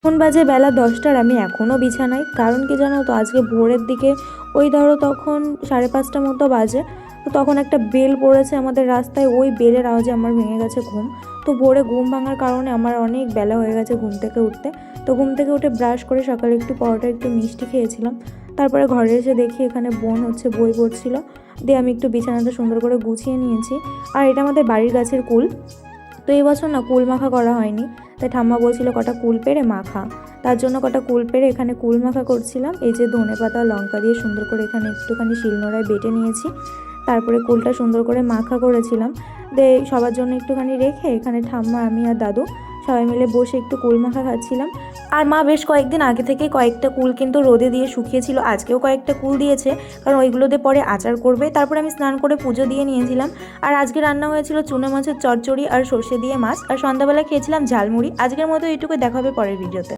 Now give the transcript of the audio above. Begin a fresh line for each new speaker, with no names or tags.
এখন বাজে বেলা 10টার, আমি এখনও বিছানায়। কারণ কি জানো তো, আজকে ভোরের দিকে ওই ধরো তখন 5:30 মতো বাজে। তো তখন একটা বেল পড়েছে আমাদের রাস্তায়, ওই বেলের আওয়াজে আমার ভেঙে গেছে ঘুম। তো ভোরে ঘুম ভাঙার কারণে আমার অনেক বেলা হয়ে গেছে ঘুম থেকে উঠতে। তো ঘুম থেকে উঠে ব্রাশ করে সকালে একটু পরোটা একটু মিষ্টি খেয়েছিলাম। তারপরে ঘরে এসে দেখি এখানে বোন বই পড়ছিল। দিয়ে আমি একটু বিছানাটা সুন্দর করে গুছিয়ে নিয়েছি। আর এটা আমাদের বাড়ির গাছের কুল। তো এই বছর না কুল মাখা করা হয়নি, তাই ঠাম্মা বলছিল কটা কুল পেড়ে মাখা। তার জন্য কটা কুল পেড়ে এখানে কুল মাখা করছিলাম। এই যে ধনেপাতা লঙ্কা দিয়ে সুন্দর করে এখানে একটুখানি শিলনোড়ায় বেটে নিয়েছি। তারপরে কুলটা সুন্দর করে মাখা করেছিলাম। দিয়ে সবার জন্য একটুখানি রেখে এখানে ঠাম্মা আমি আর দাদু সবাই মিলে বসে একটু কুল মাখা খাচ্ছিলাম। আর মা বেশ কয়েকদিন আগে থেকে কয়েকটা কুল কিন্তু রোদে দিয়ে শুকিয়েছিল, আজকেও কয়েকটা কুল দিয়েছে, কারণ ওইগুলোতে পরে আচার করবে। তারপরে আমি স্নান করে পুজো দিয়ে নিয়েছিলাম। আর আজকে রান্না হয়েছিল চুনো মাছের চচ্চড়ি আর সর্ষে দিয়ে মাছ, আর সন্ধ্যাবেলা খেয়েছিলাম ঝালমুড়ি। আজকের মতো এইটুকু, দেখা হবে পরের ভিডিওতে।